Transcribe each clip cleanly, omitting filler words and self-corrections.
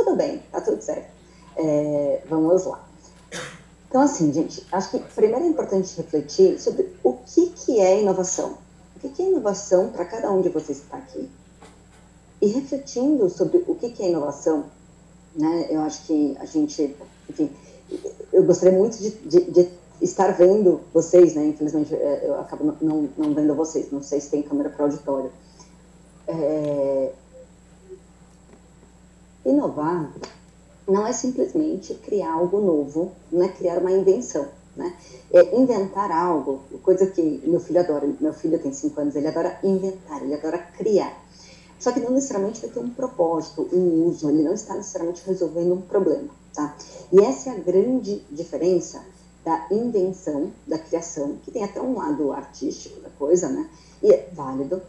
tudo bem, tá tudo certo. Vamos lá. Então, assim, gente, acho que primeiro é importante refletir sobre o que é inovação. O que é inovação para cada um de vocês que está aqui? E refletindo sobre o que é inovação, né, eu acho que a gente, enfim, eu gostaria muito de estar vendo vocês, né, infelizmente eu acabo não vendo vocês, não sei se tem câmera para auditório. Inovar não é simplesmente criar algo novo, não é criar uma invenção, né? É inventar algo, coisa que meu filho adora. Meu filho tem 5 anos, ele adora inventar, ele adora criar. Só que não necessariamente vai ter um propósito, um uso, ele não está necessariamente resolvendo um problema, tá? E essa é a grande diferença da invenção, da criação, que tem até um lado artístico da coisa, né? E é válido,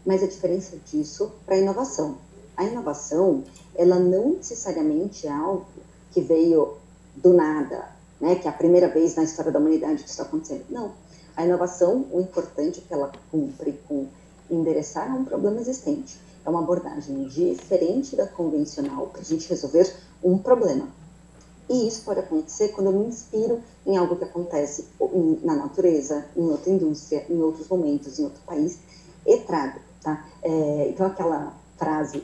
mas a diferença disso para a inovação. A inovação, ela não necessariamente é algo que veio do nada, né? Que é a primeira vez na história da humanidade que isso está acontecendo. Não. A inovação, o importante é que ela cumpre com endereçar a um problema existente. É uma abordagem diferente da convencional para a gente resolver um problema. E isso pode acontecer quando eu me inspiro em algo que acontece na natureza, em outra indústria, em outros momentos, em outro país, e trago, tá? Então, aquela frase,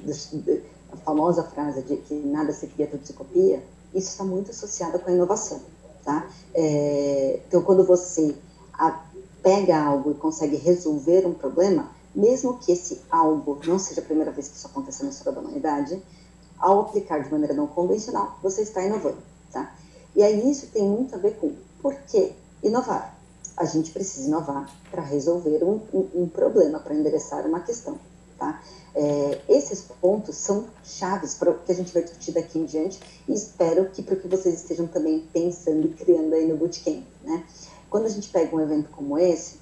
a famosa frase de que nada se cria, tudo se copia, isso está muito associado com a inovação, tá? Então, quando você pega algo e consegue resolver um problema, mesmo que esse algo não seja a primeira vez que isso acontece na história da humanidade, ao aplicar de maneira não convencional, você está inovando, tá? E aí isso tem muito a ver com por que inovar. A gente precisa inovar para resolver um problema, para endereçar uma questão, tá? Esses pontos são chaves para o que a gente vai discutir daqui em diante e espero que para que vocês estejam também pensando e criando aí no Bootcamp, né? Quando a gente pega um evento como esse,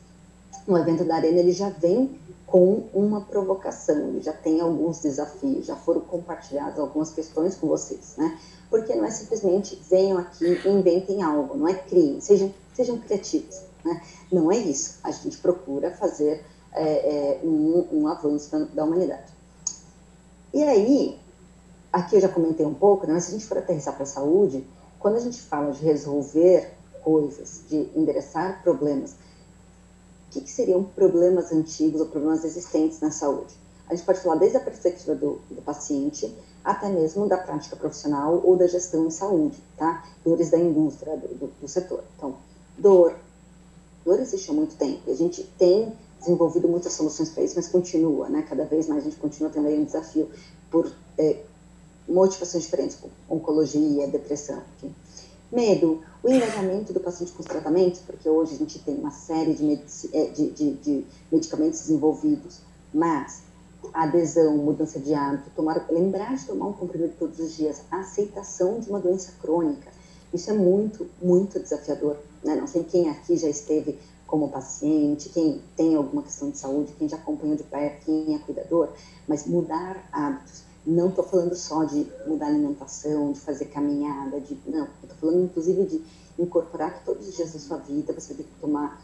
um evento da Arena, ele já vem com uma provocação, ele já tem alguns desafios, já foram compartilhadas algumas questões com vocês, né? Porque não é simplesmente venham aqui e inventem algo, não é criem, sejam criativos, né? Não é isso, a gente procura fazer um avanço da humanidade. E aí, aqui eu já comentei um pouco, né? Mas se a gente for aterrissar para a saúde, quando a gente fala de resolver coisas, de endereçar problemas, o que seriam problemas antigos ou problemas existentes na saúde? A gente pode falar desde a perspectiva do paciente até mesmo da prática profissional ou da gestão em saúde, tá? Dores da indústria, do setor. Então, dor existe há muito tempo. A gente tem desenvolvido muitas soluções para isso, mas continua, né? Cada vez mais a gente continua tendo aí um desafio por motivações diferentes, como oncologia, depressão, enfim. Medo, o engajamento do paciente com os tratamentos, porque hoje a gente tem uma série de medicamentos desenvolvidos, mas a adesão, mudança de hábito, lembrar de tomar um comprimido todos os dias, a aceitação de uma doença crônica, isso é muito, muito desafiador, né? Não sei quem aqui já esteve como paciente, quem tem alguma questão de saúde, quem já acompanhou de perto, quem é cuidador, mas mudar hábitos. Não estou falando só de mudar a alimentação, de fazer caminhada, não. Eu estou falando, inclusive, de incorporar que todos os dias da sua vida você vai ter que tomar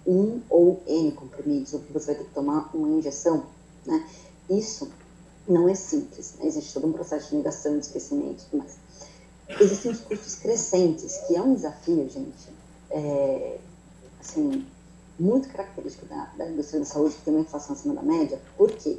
um ou N comprimidos, ou que você vai ter que tomar uma injeção, né? Isso não é simples, né? Existe todo um processo de negação, de esquecimento e tudo mais. Existem os custos crescentes, que é um desafio, gente, assim, muito característico da indústria da saúde, que tem uma inflação acima da média. Por quê?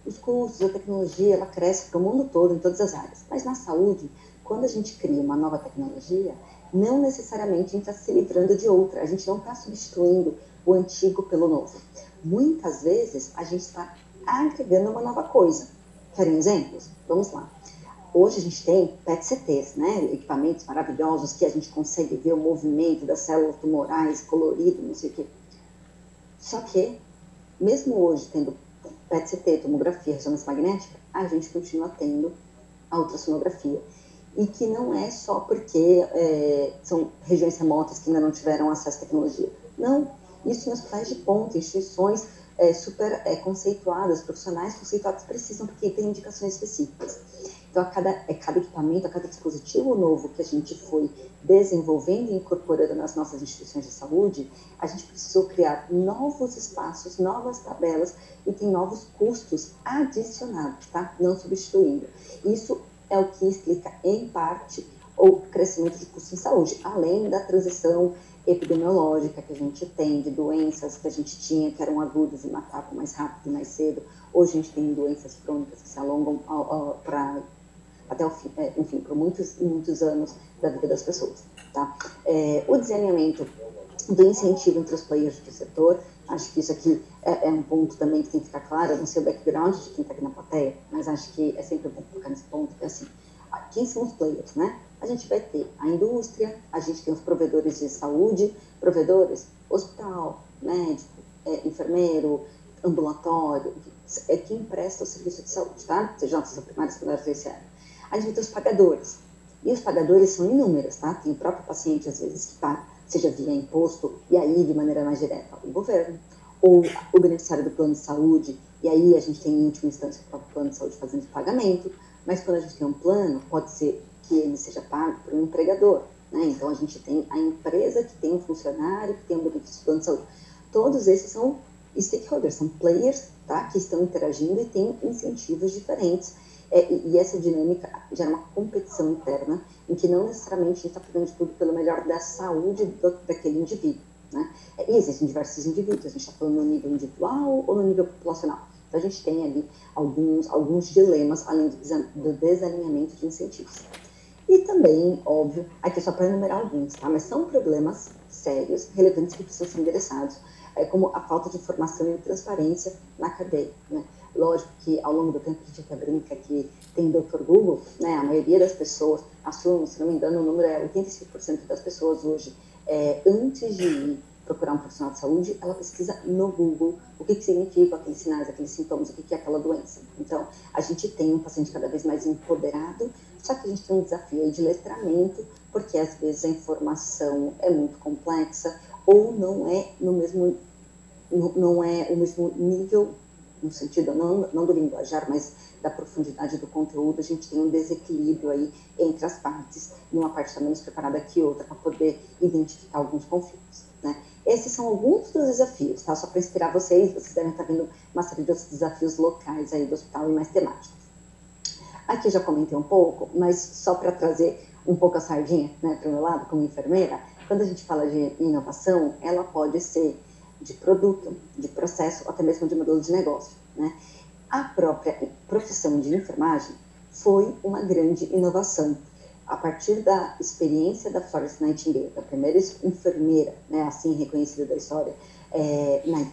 Os custos, a tecnologia, ela cresce para o mundo todo, em todas as áreas. Mas na saúde, quando a gente cria uma nova tecnologia, não necessariamente a gente está se livrando de outra. A gente não está substituindo o antigo pelo novo. Muitas vezes, a gente está agregando uma nova coisa. Querem exemplos? Vamos lá. Hoje a gente tem PET-CTs, né? Equipamentos maravilhosos que a gente consegue ver o movimento das células tumorais, colorido, não sei o quê. Só que, mesmo hoje tendo PET-CT, tomografia, ressonância magnética, a gente continua tendo a ultrassonografia. E que não é só porque são regiões remotas que ainda não tiveram acesso à tecnologia. Não, isso em hospitais de ponta, instituições super conceituadas, profissionais conceituados precisam, porque tem indicações específicas. Então, cada equipamento, a cada dispositivo novo que a gente foi desenvolvendo e incorporando nas nossas instituições de saúde, a gente precisou criar novos espaços, novas tabelas e tem novos custos adicionados, tá? Não substituindo. Isso é o que explica, em parte, o crescimento de custos em saúde, além da transição epidemiológica que a gente tem, de doenças que a gente tinha, que eram agudas e matavam mais rápido e mais cedo. Hoje a gente tem doenças crônicas que se alongam até o fim, enfim, por muitos anos da vida das pessoas. Tá? O desalinhamento do incentivo entre os players do setor, acho que isso aqui é um ponto também que tem que ficar claro. Eu não sei o background de quem está aqui na plateia, mas acho que é sempre bom tocar nesse ponto, que é assim, quem são os players, né? A gente vai ter a indústria, a gente tem os provedores de saúde, provedores, hospital, médico, enfermeiro, ambulatório, quem presta o serviço de saúde, tá? Seja atenção primária, secundária, terciária. A gente vai ter os pagadores, e os pagadores são inúmeros, tá? Tem o próprio paciente, às vezes, que paga, seja via imposto, e aí, de maneira mais direta, o governo, ou o beneficiário do plano de saúde, e aí a gente tem, em última instância, o próprio plano de saúde fazendo o pagamento, mas quando a gente tem um plano, pode ser que ele seja pago por um empregador, né? Então, a gente tem a empresa que tem um funcionário, que tem um benefício do plano de saúde. Todos esses são stakeholders, são players, tá? Que estão interagindo e têm incentivos diferentes. E essa dinâmica gera uma competição interna, em que não necessariamente a gente está fazendo de tudo pelo melhor da saúde daquele indivíduo, né? E existem diversos indivíduos, a gente está falando no nível individual ou no nível populacional. Então, a gente tem ali alguns dilemas, além do desalinhamento de incentivos. E também, óbvio, aqui só para enumerar alguns, tá? Mas são problemas sérios, relevantes, que precisam ser endereçados, como a falta de informação e transparência na cadeia, né? Lógico que ao longo do tempo a gente até brinca que tem Dr. Google, né? A maioria das pessoas, assumo, se não me engano, o número é 85% das pessoas hoje, antes de ir procurar um profissional de saúde, ela pesquisa no Google o que significa aqueles sinais, aqueles sintomas, o que é aquela doença. Então, a gente tem um paciente cada vez mais empoderado, só que a gente tem um desafio aí de letramento, porque às vezes a informação é muito complexa ou não é o mesmo nível, no sentido não do linguajar, mas da profundidade do conteúdo. A gente tem um desequilíbrio aí entre as partes, e uma parte está menos preparada que outra para poder identificar alguns conflitos, né? Esses são alguns dos desafios, tá? Só para inspirar vocês devem estar vendo uma série de outros desafios locais aí do hospital e mais temáticos. Aqui já comentei um pouco, mas só para trazer um pouco a sardinha, né, para o meu lado, como enfermeira, quando a gente fala de inovação, ela pode ser de produto, de processo, ou até mesmo de modelo de negócio, né? A própria profissão de enfermagem foi uma grande inovação. A partir da experiência da Florence Nightingale, da primeira enfermeira, né, assim reconhecida da história,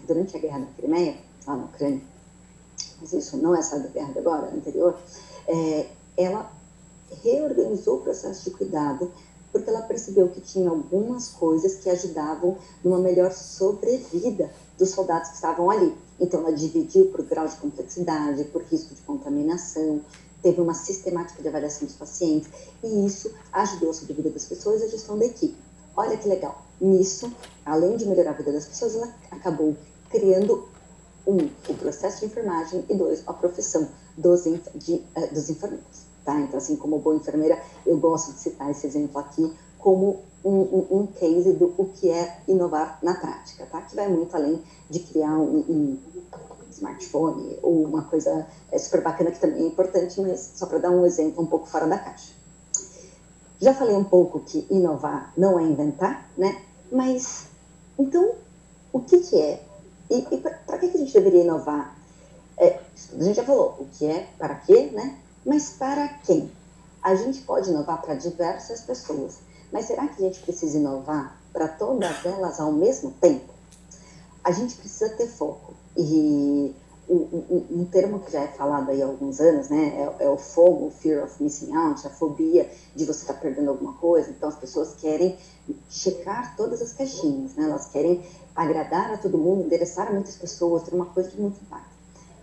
durante a Guerra da Crimeia, lá na Ucrânia, mas isso não é só da guerra de agora, anterior, ela reorganizou o processo de cuidado, porque ela percebeu que tinha algumas coisas que ajudavam numa melhor sobrevida dos soldados que estavam ali. Então, ela dividiu por grau de complexidade, por risco de contaminação, teve uma sistemática de avaliação dos pacientes, e isso ajudou a sobrevida das pessoas e a gestão da equipe. Olha que legal. Nisso, além de melhorar a vida das pessoas, ela acabou criando, o processo de enfermagem, e dois, a profissão dos enfermeiros. Tá? Então, assim, como boa enfermeira, eu gosto de citar esse exemplo aqui como um case do o que é inovar na prática, tá? Que vai muito além de criar um smartphone ou uma coisa super bacana, que também é importante, mas só para dar um exemplo um pouco fora da caixa. Já falei um pouco que inovar não é inventar, né? Mas, então, o que é? E para que a gente deveria inovar? A gente já falou o que é, para quê, né? Mas para quem? A gente pode inovar para diversas pessoas, mas será que a gente precisa inovar para todas elas ao mesmo tempo? A gente precisa ter foco. E um termo que já é falado aí há alguns anos, né, é o FOMO, Fear of Missing Out, a fobia de você estar perdendo alguma coisa. Então, as pessoas querem checar todas as caixinhas, né? Elas querem agradar a todo mundo, endereçar a muitas pessoas, ter uma coisa de muito impacto.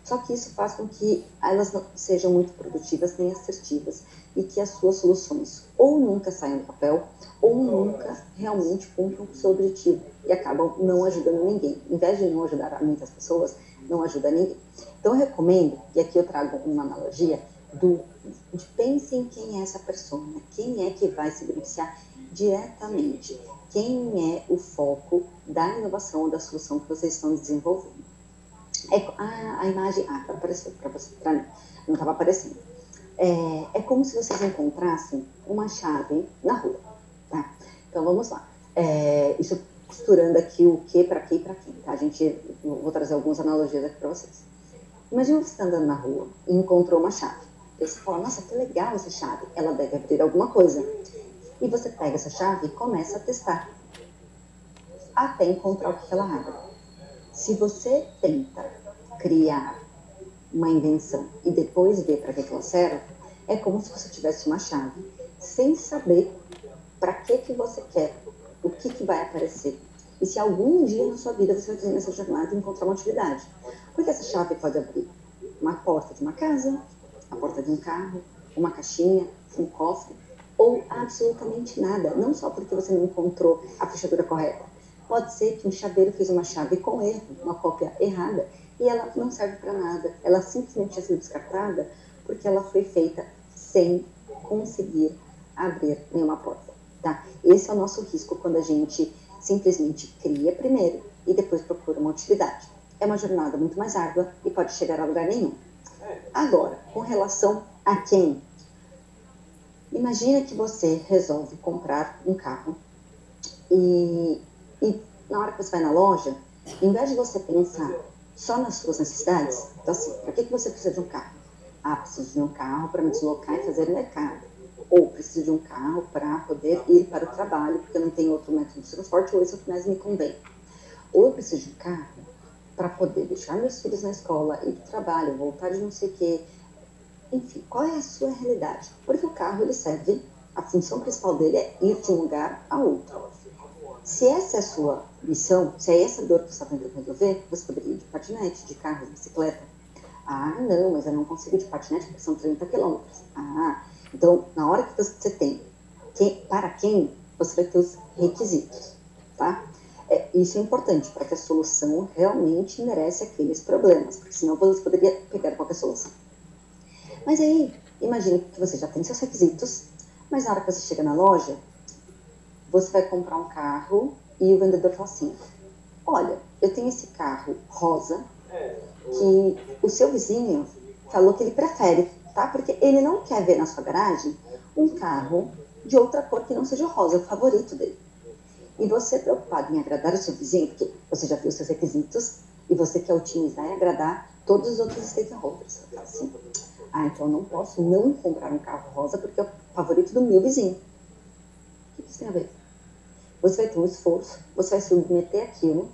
Só que isso faz com que elas não sejam muito produtivas nem assertivas, e que as suas soluções ou nunca saiam do papel, ou nunca realmente cumpram o seu objetivo e acabam não ajudando ninguém. Em vez de não ajudar muitas pessoas, não ajuda ninguém. Então, eu recomendo, e aqui eu trago uma analogia, de pense em quem é essa pessoa, quem é que vai se beneficiar diretamente, quem é o foco da inovação ou da solução que vocês estão desenvolvendo. A imagem, agora apareceu para mim, não estava aparecendo. É como se vocês encontrassem uma chave na rua, tá? Então, vamos lá. Isso costurando aqui o que, para quê e para quem, tá? Vou trazer algumas analogias aqui para vocês. Imagina você está andando na rua e encontrou uma chave. Aí você fala, nossa, que legal essa chave. Ela deve abrir alguma coisa. E você pega essa chave e começa a testar. Até encontrar o que ela abre. Se você tenta criar uma invenção e depois ver para que ela serve, é como se você tivesse uma chave sem saber para que você quer, o que vai aparecer. E se algum dia na sua vida você vai fazer nessa jornada e encontrar uma utilidade. Porque essa chave pode abrir uma porta de uma casa, a porta de um carro, uma caixinha, um cofre, ou absolutamente nada. Não só porque você não encontrou a fechadura correta. Pode ser que um chaveiro fez uma chave com erro, uma cópia errada, e ela não serve para nada. Ela simplesmente tinha sido descartada porque ela foi feita sem conseguir abrir nenhuma porta. Tá? Esse é o nosso risco quando a gente simplesmente cria primeiro e depois procura uma utilidade. É uma jornada muito mais árdua e pode chegar a lugar nenhum. Agora, com relação a quem? Imagina que você resolve comprar um carro e na hora que você vai na loja, em vez de você pensar só nas suas necessidades, então assim, para que você precisa de um carro? Ah, preciso de um carro para me deslocar e fazer mercado. Ou preciso de um carro para poder ir para o trabalho, porque eu não tenho outro método de transporte, ou esse outro mais me convém. Ou eu preciso de um carro para poder deixar meus filhos na escola, ir para o trabalho, voltar de não sei o quê. Enfim, qual é a sua realidade? Porque o carro, ele serve, a função principal dele é ir de um lugar a outro. Se essa é a sua missão, se é essa dor que você está tentando resolver, você poderia ir de patinete, de carro, de bicicleta. Ah, não, mas eu não consigo de patinete porque são 30 quilômetros. Ah, então, na hora que você tem para quem, você vai ter os requisitos, tá? Isso é importante para que a solução realmente merece aqueles problemas, porque senão você poderia pegar qualquer solução. Mas aí, imagine que você já tem seus requisitos, mas na hora que você chega na loja, você vai comprar um carro e o vendedor fala assim, olha, eu tenho esse carro rosa que o seu vizinho falou que ele prefere, tá? Porque ele não quer ver na sua garagem um carro de outra cor que não seja rosa, o favorito dele. E você, preocupado em agradar o seu vizinho, porque você já viu os seus requisitos, e você quer otimizar e agradar todos os outros stakeholders. Você fala assim, então eu não posso não comprar um carro rosa porque é o favorito do meu vizinho. O que isso tem a ver? Você vai ter um esforço, você vai submeter aquilo,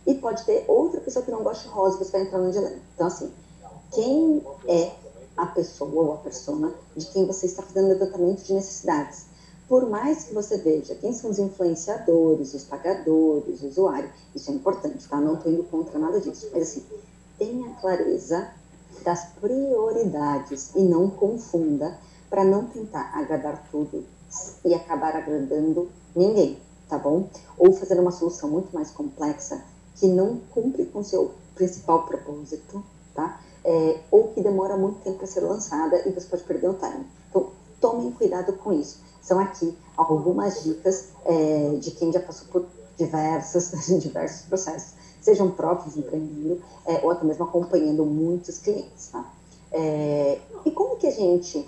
e pode ter outra pessoa que não gosta de rosa, você vai entrar no dilema. Então, assim, quem é a pessoa ou a persona de quem você está fazendo levantamento de necessidades? Por mais que você veja quem são os influenciadores, os pagadores, o usuário, isso é importante, tá? Não estou indo contra nada disso, mas assim, tenha clareza das prioridades e não confunda para não tentar agradar tudo e acabar agradando ninguém, tá bom? Ou fazer uma solução muito mais complexa que não cumpre com o seu principal propósito, tá? Ou que demora muito tempo para ser lançada e você pode perder o time. Então, tomem cuidado com isso. São aqui algumas dicas de quem já passou por diversos processos, sejam próprios empreendendo ou até mesmo acompanhando muitos clientes, tá? E como que a gente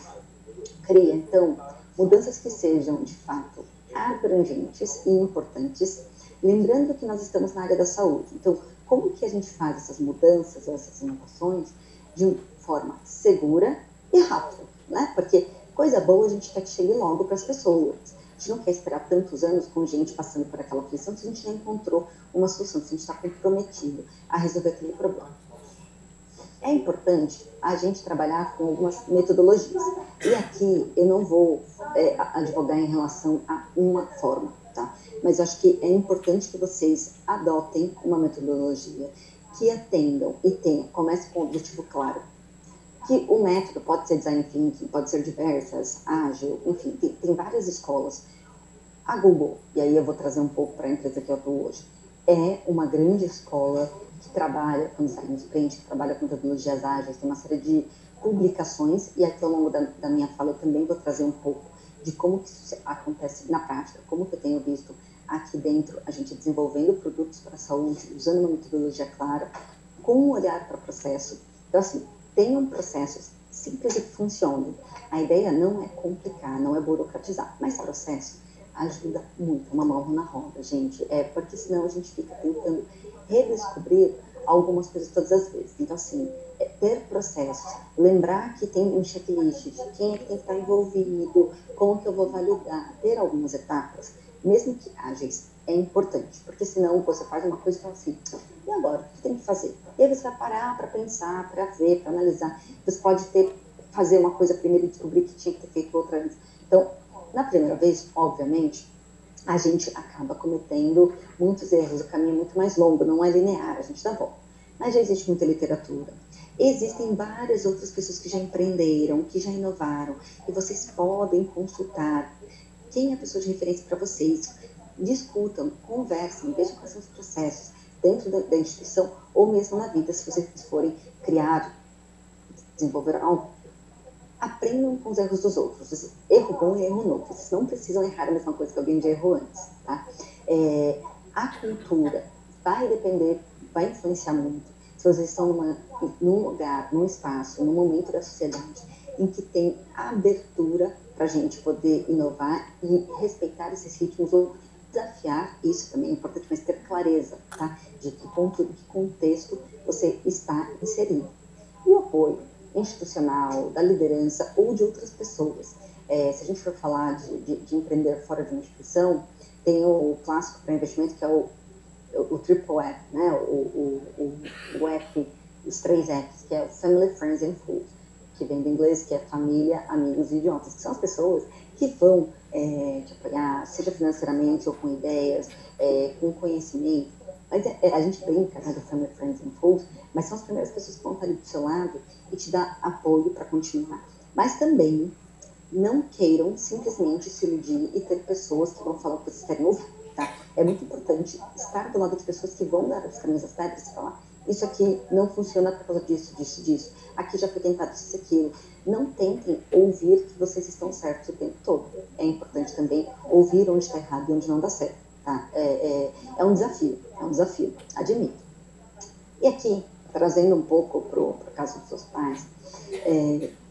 cria, então, mudanças que sejam, de fato, abrangentes e importantes, lembrando que nós estamos na área da saúde. Então, como que a gente faz essas mudanças, essas inovações, de forma segura e rápida, né? Porque coisa boa a gente quer que chegue logo para as pessoas. A gente não quer esperar tantos anos com gente passando por aquela aflição se a gente já encontrou uma solução, se a gente está comprometido a resolver aquele problema. É importante a gente trabalhar com algumas metodologias. E aqui eu não vou advogar em relação a uma forma, tá? Mas eu acho que é importante que vocês adotem uma metodologia que atendam e tenham, comece com um objetivo claro. Que o método pode ser design thinking, pode ser diversas, ágil, enfim, tem várias escolas. A Google, e aí eu vou trazer um pouco para a empresa que eu estou hoje, é uma grande escola que trabalha com design sprint, que trabalha com metodologias ágeis, tem uma série de publicações, e aqui ao longo da minha fala eu também vou trazer um pouco de como que isso acontece na prática, como que eu tenho visto aqui dentro a gente desenvolvendo produtos para a saúde, usando uma metodologia clara, com um olhar para o processo. Então, assim, tenham processos simples e que funcione. A ideia não é complicar, não é burocratizar, mas o processo ajuda muito, uma mão na roda, gente, porque senão a gente fica tentando redescobrir algumas coisas todas as vezes. Então, assim, ter processos, lembrar que tem um checklist de quem é que tem que estar envolvido, como que eu vou validar, ter algumas etapas, mesmo que ágeis, é importante, porque senão você faz uma coisa e fala assim, e agora, o que tem que fazer? E aí você vai parar para pensar, para ver, para analisar. Você pode fazer uma coisa primeiro e descobrir que tinha que ter feito outra antes. Então, na primeira vez, obviamente, a gente acaba cometendo muitos erros, o caminho é muito mais longo, não é linear, a gente dá volta. Mas já existe muita literatura. Existem várias outras pessoas que já empreenderam, que já inovaram, e vocês podem consultar quem é a pessoa de referência para vocês. Discutam, conversem, vejam quais são os processos dentro da instituição ou mesmo na vida, se vocês forem criar, desenvolver algo. Aprendam com os erros dos outros. Erro bom e erro novo. Vocês não precisam errar a mesma coisa que alguém já errou antes, tá? A cultura vai depender, vai influenciar muito. Se vocês estão num lugar, num espaço, num momento da sociedade em que tem abertura para a gente poder inovar e respeitar esses ritmos ou desafiar, isso também é importante, mas ter clareza, tá? De que ponto, de que contexto você está inserido. E o apoio institucional, da liderança ou de outras pessoas. Se a gente for falar de empreender fora de uma instituição, tem o clássico para investimento, que é o Triple F, né? o F, os 3 Fs, que é o Family, Friends and Fools, que vem do inglês, que é família, amigos e idiotas, que são as pessoas que vão te apoiar, seja financeiramente ou com ideias, com conhecimento. Mas a gente brinca, né, do Family, Friends and Fools, mas são as primeiras pessoas que vão estar ali do seu lado e te dar apoio para continuar. Mas também não queiram simplesmente se iludir e ter pessoas que vão falar o que vocês querem ouvir, tá? É muito importante estar do lado de pessoas que vão dar os caminhos das pedras e falar, isso aqui não funciona por causa disso, disso, disso. Aqui já foi tentado isso, aquilo. Não tentem ouvir que vocês estão certos o tempo todo. É importante também ouvir onde está errado e onde não dá certo, tá? É um desafio, admito. E aqui, trazendo um pouco para o caso dos seus pais,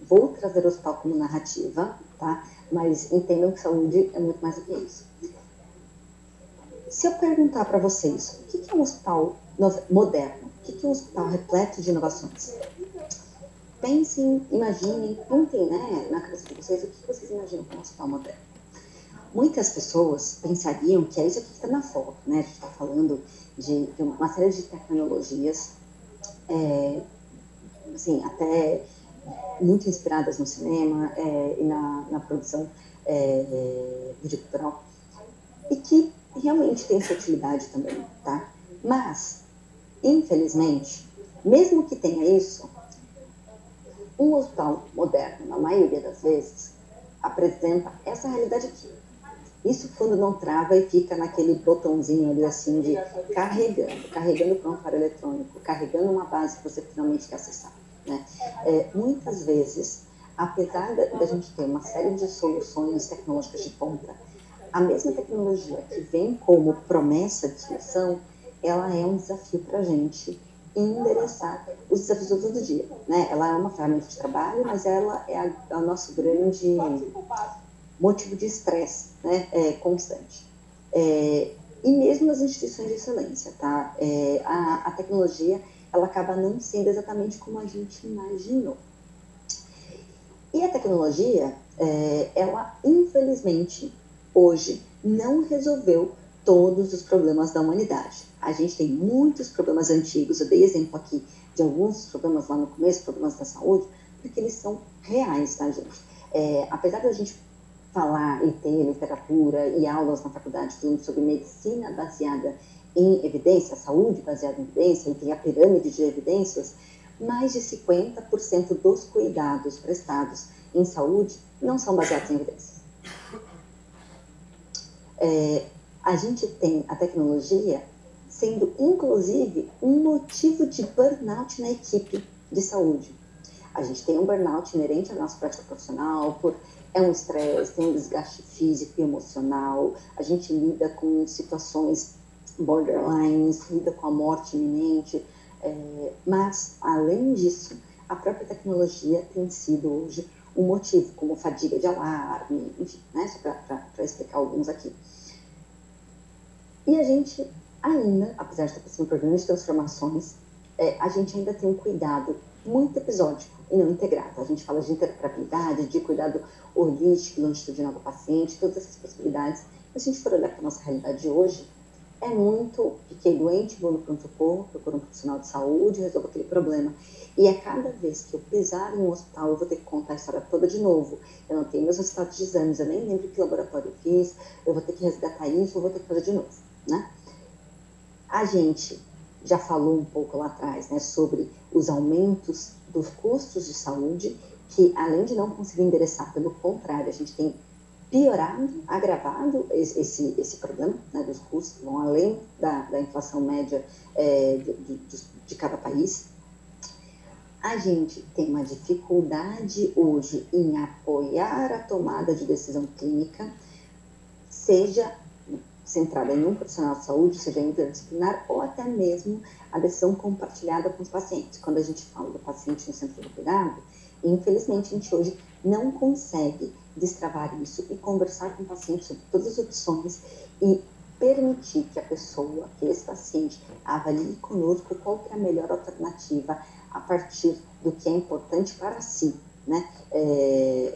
vou trazer o hospital como narrativa, tá? Mas entendam que saúde é muito mais do que isso. Se eu perguntar para vocês, o que é um hospital moderno? O que é um hospital repleto de inovações? Pensem, imaginem, contem, né, na cabeça de vocês o que vocês imaginam como um hospital moderno. Muitas pessoas pensariam que é isso aqui que está na foto, né? A gente está falando de uma série de tecnologias, assim, até muito inspiradas no cinema e na produção videocultural, e que realmente tem sua utilidade também, tá? Mas, infelizmente, mesmo que tenha isso, um hospital moderno, na maioria das vezes, apresenta essa realidade aqui. Isso quando não trava e fica naquele botãozinho ali assim de carregando para um aparelho eletrônico, carregando uma base que você finalmente quer acessar, né? Muitas vezes, apesar da gente ter uma série de soluções tecnológicas de ponta, a mesma tecnologia que vem como promessa de solução, ela é um desafio para a gente endereçar os desafios do todo dia, né? Ela é uma ferramenta de trabalho, mas ela é o nosso grande motivo de estresse, né? Constante. E mesmo nas instituições de excelência, tá? A tecnologia, ela acaba não sendo exatamente como a gente imaginou. E a tecnologia, ela, infelizmente, hoje, não resolveu todos os problemas da humanidade. A gente tem muitos problemas antigos, eu dei exemplo aqui de alguns problemas lá no começo, problemas da saúde, porque eles são reais, tá, gente? Apesar da gente falar e ter literatura e aulas na faculdade falando sobre medicina baseada em evidência, saúde baseada em evidência, e tem a pirâmide de evidências, mais de 50% dos cuidados prestados em saúde não são baseados em evidências. A gente tem a tecnologia sendo, inclusive, um motivo de burnout na equipe de saúde. A gente tem um burnout inerente à nossa prática profissional, é um estresse, tem um desgaste físico e emocional, a gente lida com situações borderlines, lida com a morte iminente, mas, além disso, a própria tecnologia tem sido hoje um motivo, como fadiga de alarme, enfim, né? Só para explicar alguns aqui. E a gente ainda, apesar de estar passando por grandes transformações, a gente ainda tem um cuidado muito episódico e não integrado. A gente fala de interoperabilidade, de cuidado holístico, longitudinal do paciente, todas essas possibilidades. Se a gente for olhar para a nossa realidade de hoje, é muito, fiquei doente, vou no pronto-socorro, procuro um profissional de saúde, resolvo aquele problema. E a cada vez que eu pisar em um hospital, eu vou ter que contar a história toda de novo. Eu não tenho meus resultados de exames, eu nem lembro que laboratório eu fiz, eu vou ter que resgatar isso, eu vou ter que fazer de novo, né? A gente já falou um pouco lá atrás, né, sobre os aumentos dos custos de saúde, que além de não conseguir endereçar, pelo contrário, a gente tem piorado, agravado esse problema, né, dos custos, que vão além da inflação média de cada país. A gente tem uma dificuldade hoje em apoiar a tomada de decisão clínica, seja centrada em um profissional de saúde, seja interdisciplinar, ou até mesmo a decisão compartilhada com os pacientes. Quando a gente fala do paciente no centro do cuidado, infelizmente a gente hoje não consegue destravar isso e conversar com o paciente sobre todas as opções e permitir que a pessoa, que esse paciente, avalie conosco qual que é a melhor alternativa a partir do que é importante para si, né?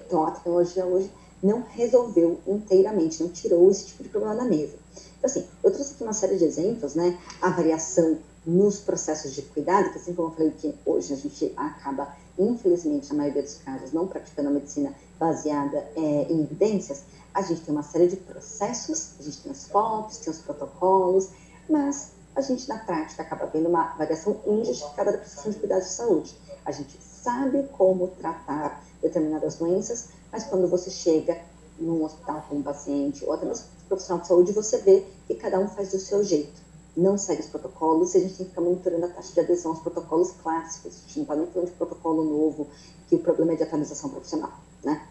Então, a tecnologia hoje não resolveu inteiramente, não tirou esse tipo de problema da mesa. Então, assim, eu trouxe aqui uma série de exemplos, né? A variação nos processos de cuidado, que assim como eu falei que hoje a gente acaba, infelizmente, na maioria dos casos, não praticando a medicina baseada em evidências, a gente tem uma série de processos, a gente tem os FOPs, tem os protocolos, mas a gente, na prática, acaba vendo uma variação injustificada da prestação de cuidados de saúde. A gente sabe como tratar determinadas doenças, mas quando você chega num hospital com um paciente ou até mesmo profissional de saúde, você vê que cada um faz do seu jeito. Não segue os protocolos, e a gente tem que ficar monitorando a taxa de adesão aos protocolos clássicos. A gente não está nem falando de protocolo novo, que o problema é de atualização profissional, né?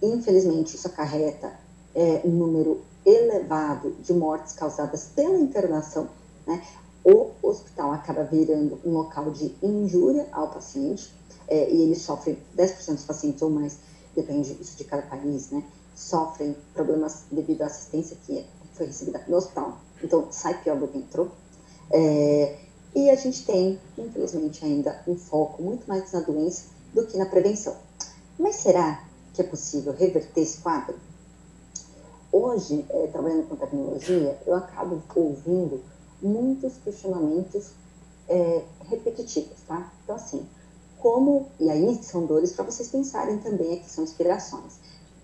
Infelizmente, isso acarreta um número elevado de mortes causadas pela internação, né? O hospital acaba virando um local de injúria ao paciente, e ele sofre 10% dos pacientes ou mais, depende disso de cada país, né? Sofrem problemas devido à assistência que foi recebida no hospital. Então, sai pior do que entrou. E a gente tem, infelizmente, ainda um foco muito mais na doença do que na prevenção. Mas será que é possível reverter esse quadro? Hoje, trabalhando com tecnologia, eu acabo ouvindo muitos questionamentos repetitivos, tá? Então, assim, e aí são dores para vocês pensarem também, aqui são inspirações.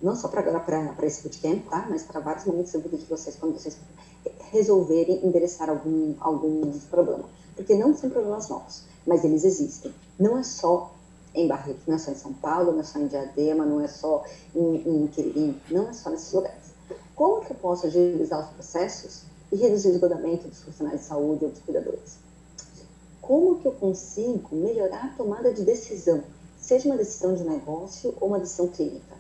Não só para agora, para esse bootcamp, tá? Mas para vários momentos da vida de vocês, quando vocês resolverem endereçar algum problema. Porque não são problemas novos, mas eles existem. Não é só em Barretos, não é só em São Paulo, não é só em Diadema, não é só em Quiririm, não é só nesses lugares. Como que eu posso agilizar os processos e reduzir o esgotamento dos profissionais de saúde ou dos cuidadores? Como que eu consigo melhorar a tomada de decisão, seja uma decisão de negócio ou uma decisão clínica?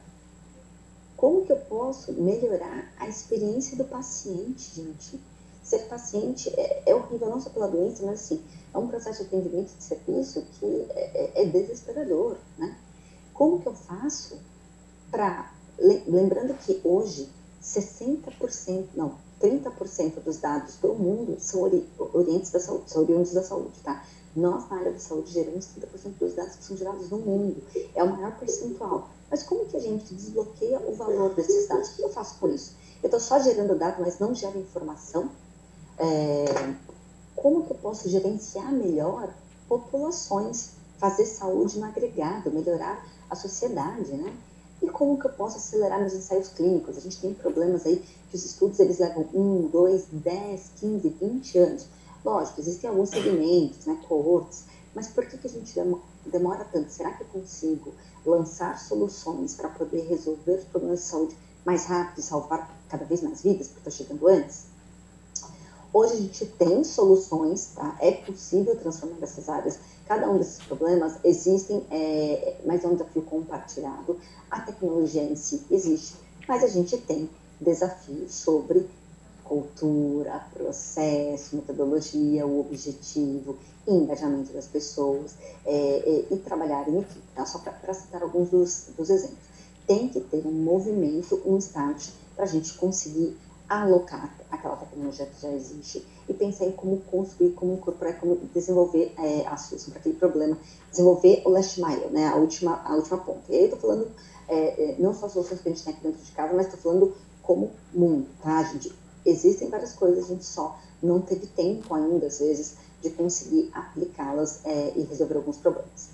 Como que eu posso melhorar a experiência do paciente, gente? Ser paciente é horrível, não só pela doença, mas assim, é um processo de atendimento de serviço que é desesperador, né? Como que eu faço para... Lembrando que hoje, 30% dos dados do mundo são oriundos da saúde, tá? Nós, na área da saúde, geramos 30% dos dados que são gerados no mundo. É o maior percentual. Mas como que a gente desbloqueia o valor desses dados? O que eu faço com isso? Eu estou só gerando dado, mas não gero informação? Como que eu posso gerenciar melhor populações, fazer saúde no agregado, melhorar a sociedade, né? E como que eu posso acelerar meus ensaios clínicos? A gente tem problemas aí que os estudos eles levam 1, 2, 10, 15, 20 anos. Lógico, existem alguns segmentos, né, cohortes, mas por que a gente demora tanto? Será que eu consigo lançar soluções para poder resolver os problemas de saúde mais rápido e salvar cada vez mais vidas, porque estou chegando antes? Hoje a gente tem soluções, tá? É possível transformar essas áreas. Cada um desses problemas existem, mas é um desafio compartilhado. A tecnologia em si existe, mas a gente tem desafios sobre cultura, processo, metodologia, o objetivo, engajamento das pessoas e trabalhar em equipe, tá? Só para citar alguns dos exemplos. Tem que ter um movimento, um start, para a gente conseguir alocar aquela tecnologia que já existe e pensar em como construir, como incorporar, como desenvolver a solução para aquele problema, desenvolver o last mile, né, a última ponta. E aí eu estou falando não só soluções que a gente tem aqui dentro de casa, mas estou falando como mundo, tá? Existem várias coisas, a gente só não teve tempo ainda, às vezes, de conseguir aplicá-las e resolver alguns problemas.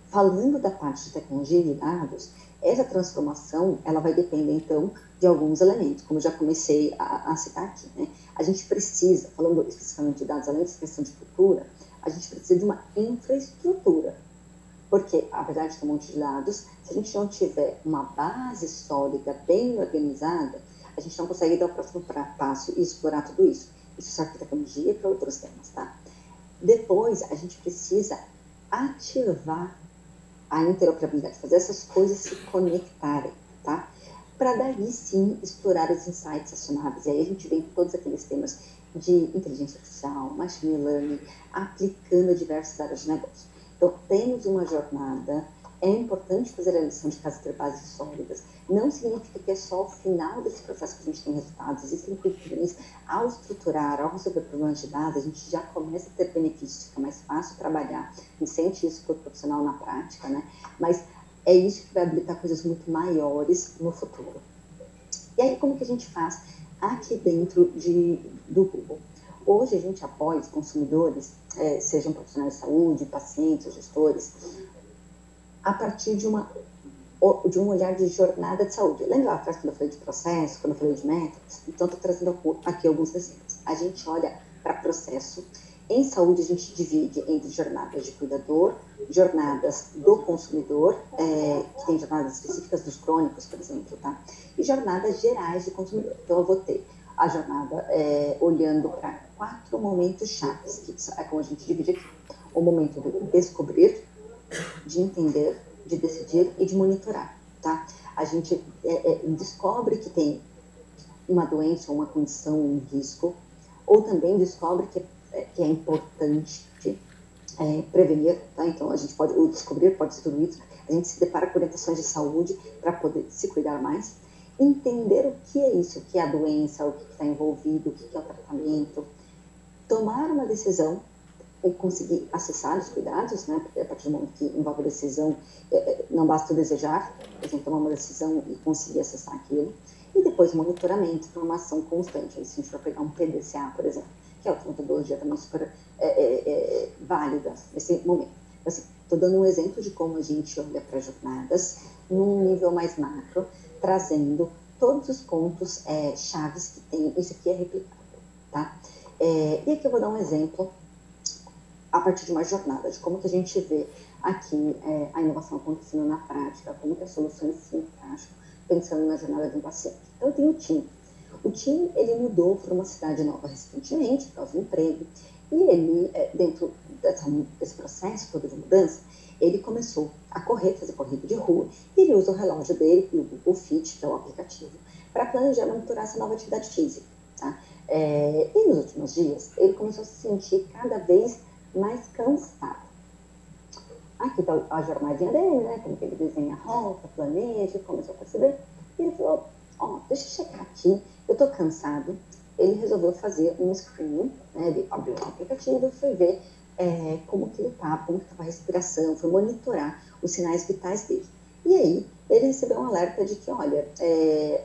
Falando da parte de tecnologia e dados, essa transformação, ela vai depender, então, de alguns elementos, como eu já comecei a citar aqui, né? A gente precisa, falando especificamente de dados, além dessa questão de cultura, a gente precisa de uma infraestrutura, porque, apesar de ter um monte de dados, se a gente não tiver uma base sólida, bem organizada, a gente não consegue dar o próximo passo e explorar tudo isso. Isso serve para tecnologia e para outros temas, tá? Depois, a gente precisa ativar a interoperabilidade, fazer essas coisas se conectarem, tá? Para daí sim explorar os insights acionáveis. E aí a gente vem com todos aqueles temas de inteligência artificial, machine learning, aplicando a diversas áreas de negócio. Então, temos uma jornada, é importante fazer a lição de casa, ter bases sólidas. Não significa que é só o final desse processo que a gente tem resultados. Existem quickWins. Ao estruturar, ao resolver problemas de dados, a gente já começa a ter benefícios, fica mais fácil trabalhar e sente isso para o profissional na prática, né? Mas é isso que vai habilitar coisas muito maiores no futuro. E aí, como que a gente faz aqui dentro do Google? Hoje, a gente apoia os consumidores, sejam profissionais de saúde, pacientes, gestores, a partir de um olhar de jornada de saúde. Lembra lá atrás quando eu falei de processo, quando eu falei de métodos? Então, estou trazendo aqui alguns exemplos. A gente olha para processo. Em saúde, a gente divide entre jornadas de cuidador, jornadas do consumidor, que tem jornadas específicas dos crônicos, por exemplo, tá? E jornadas gerais do consumidor. Então, eu vou ter a jornada olhando para 4 momentos chaves, que é como a gente divide aqui. O momento de descobrir, de entender, de decidir e de monitorar, tá? A gente descobre que tem uma doença, uma condição, um risco, ou também descobre que é importante prevenir, tá? Então, o descobrir pode ser tudo isso. A gente se depara com orientações de saúde para poder se cuidar mais, entender o que é isso, o que é a doença, o que está envolvido, o que é o tratamento, tomar uma decisão e conseguir acessar os cuidados, né? Porque a partir do momento que envolve a decisão, não basta desejar, a gente tomar uma decisão e conseguir acessar aquilo. E depois monitoramento para uma ação constante. Aí, se a gente for pegar um PDCA, por exemplo, que é outra metodologia também super válida nesse momento. Assim, estou dando um exemplo de como a gente olha para jornadas num nível mais macro, trazendo todos os pontos chaves que tem. Isso aqui é replicável, tá? E aqui eu vou dar um exemplo a partir de uma jornada, de como que a gente vê aqui a inovação acontecendo na prática, como que as soluções se encaixam, pensando na jornada de um paciente. Então, eu tenho um time. O time, ele mudou para uma cidade nova recentemente, por causa do emprego, e ele, dentro desse processo todo de mudança, ele começou a fazer corrida de rua, e ele usa o relógio dele, o Google Fit, que é o aplicativo, para planejar e monitorar essa nova atividade física, tá? E nos últimos dias, ele começou a se sentir cada vez mais cansado. Aqui está a jornadinha dele, né? Como que ele desenha a rota, planeja, começou a perceber. E ele falou, deixa eu checar aqui, eu tô cansado. Ele resolveu fazer um screening, né? Ele abriu o aplicativo e foi ver como que ele estava, como que estava a respiração, foi monitorar os sinais vitais dele. E aí, ele recebeu um alerta de que, olha,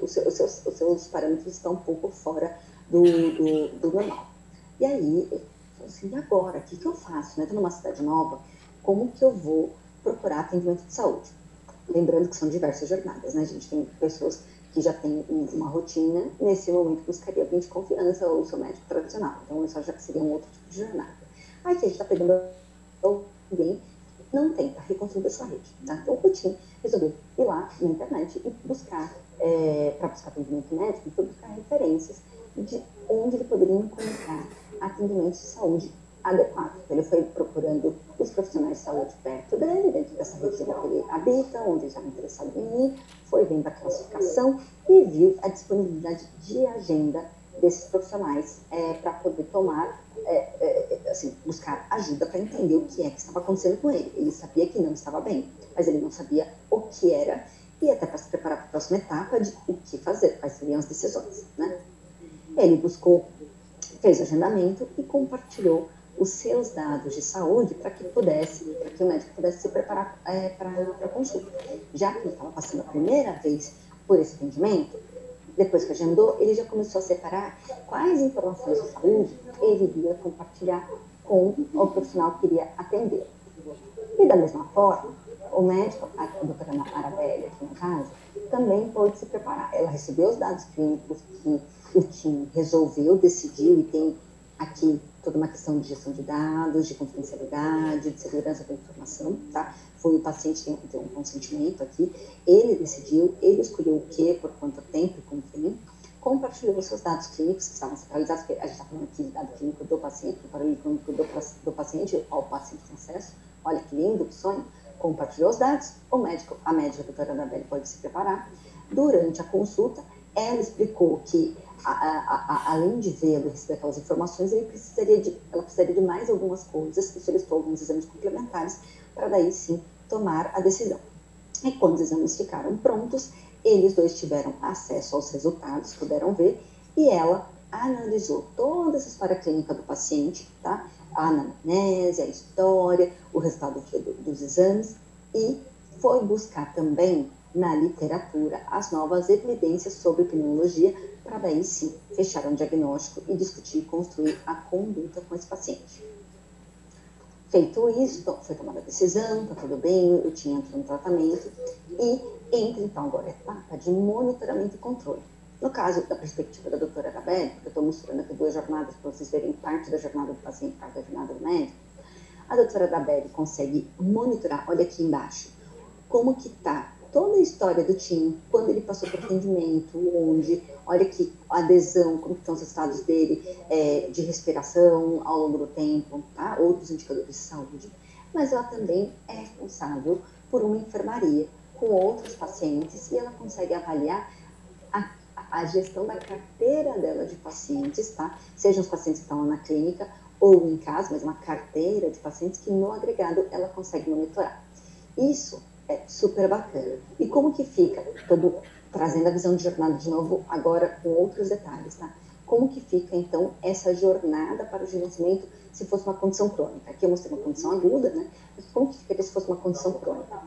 os seus parâmetros estão um pouco fora do normal. E aí, ele falou assim, e agora? O que eu faço? Estou numa cidade nova, como que eu vou procurar atendimento de saúde? Lembrando que são diversas jornadas, né? A gente tem pessoas que já têm uma rotina, nesse momento buscaria alguém de confiança ou o seu médico tradicional. Então, isso já seria um outro tipo de jornada. Aqui a gente está pegando alguém que não tem, para reconstruir a sua rede. Tá? Então, o time resolveu ir lá na internet e buscar, para buscar atendimento médico, buscar referências de onde ele poderia encontrar atendimentos de saúde adequado. Ele foi procurando os profissionais de saúde perto dele, dentro dessa região que ele habita, onde ele estava interessado em ir, foi vendo a classificação e viu a disponibilidade de agenda desses profissionais para poder tomar, assim, buscar ajuda para entender o que é que estava acontecendo com ele. Ele sabia que não estava bem, mas ele não sabia o que era e até para se preparar para a próxima etapa de o que fazer, quais seriam as decisões, né? Ele buscou, fez o agendamento e compartilhou os seus dados de saúde para que o médico pudesse se preparar para a consulta. Já que ele estava passando a primeira vez por esse atendimento, depois que agendou, ele já começou a separar quais informações de saúde ele iria compartilhar com o profissional que iria atender. E da mesma forma, o médico, a doutora Arabelle, aqui no caso, também pôde se preparar. Ela recebeu os dados clínicos que o time resolveu, decidiu, e tem aqui toda uma questão de gestão de dados, de confidencialidade, de segurança da informação, tá? Foi o paciente que tem um consentimento aqui, ele decidiu, ele escolheu o que, por quanto tempo e com quem, compartilhou os seus dados clínicos que estavam centralizados, porque a gente está falando aqui de dado clínico do paciente, do aparelho clínico do paciente, ao paciente tem acesso, olha que lindo, que sonho, compartilhou os dados, a médica, a doutora Anabelle, pode se preparar. Durante a consulta, ela explicou que, além de vê-lo e receber aquelas informações, ela precisaria de mais algumas coisas, e solicitou alguns exames complementares, para daí sim tomar a decisão. E quando os exames ficaram prontos, eles dois tiveram acesso aos resultados, puderam ver, e ela analisou toda essa história clínica do paciente, tá? A anamnese, a história, o resultado dos exames, e foi buscar também na literatura as novas evidências sobre pneumologia, para daí sim fechar um diagnóstico e discutir e construir a conduta com esse paciente. Feito isso, foi tomada a decisão, está tudo bem, eu tinha entrado no tratamento, e entra então agora a etapa de monitoramento e controle. No caso, da perspectiva da doutora Arabelle, eu estou mostrando aqui duas jornadas para vocês verem parte da jornada do paciente, parte da jornada do médico, a doutora Arabelle consegue monitorar, olha aqui embaixo, como que está toda a história do time, quando ele passou por atendimento, onde, olha aqui, a adesão, como estão os estados dele de respiração ao longo do tempo, tá? Outros indicadores de saúde. Mas ela também é responsável por uma enfermaria com outros pacientes e ela consegue avaliar a gestão da carteira dela de pacientes, tá? Sejam os pacientes que estão lá na clínica ou em casa, mas uma carteira de pacientes que no agregado ela consegue monitorar. Isso é super bacana. E como que fica, trazendo a visão de jornada de novo, agora com outros detalhes, tá? Como que fica, então, essa jornada para o gerenciamento se fosse uma condição crônica? Aqui eu mostrei uma condição aguda, né? Mas como que ficaria se fosse uma condição crônica?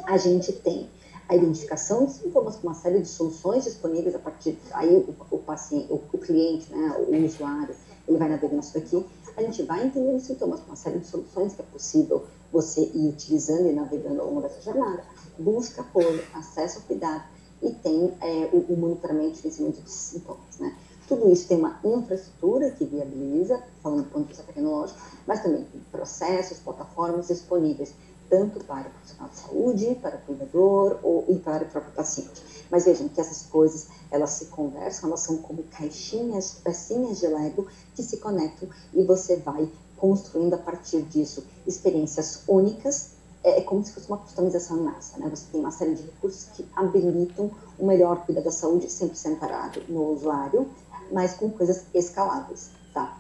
A gente tem a identificação de sintomas com uma série de soluções disponíveis a partir... Aí o paciente, o cliente, né, o usuário, ele vai navegando isso daqui, a gente vai entendendo os sintomas com uma série de soluções que é possível você ir utilizando e navegando ao longo dessa jornada, busca apoio, acesso ao cuidado e tem o monitoramento e gerenciamento de sintomas, né? Tudo isso tem uma infraestrutura que viabiliza, falando do ponto de vista tecnológico, mas também tem processos, plataformas disponíveis, tanto para o profissional de saúde, para o cuidador e para o próprio paciente. Mas vejam que essas coisas, elas se conversam, elas são como caixinhas, pecinhas de Lego que se conectam e você vai construindo a partir disso experiências únicas, é como se fosse uma customização em massa, né? Você tem uma série de recursos que habilitam o melhor cuidado da saúde, sempre centrado no usuário, mas com coisas escaláveis, tá?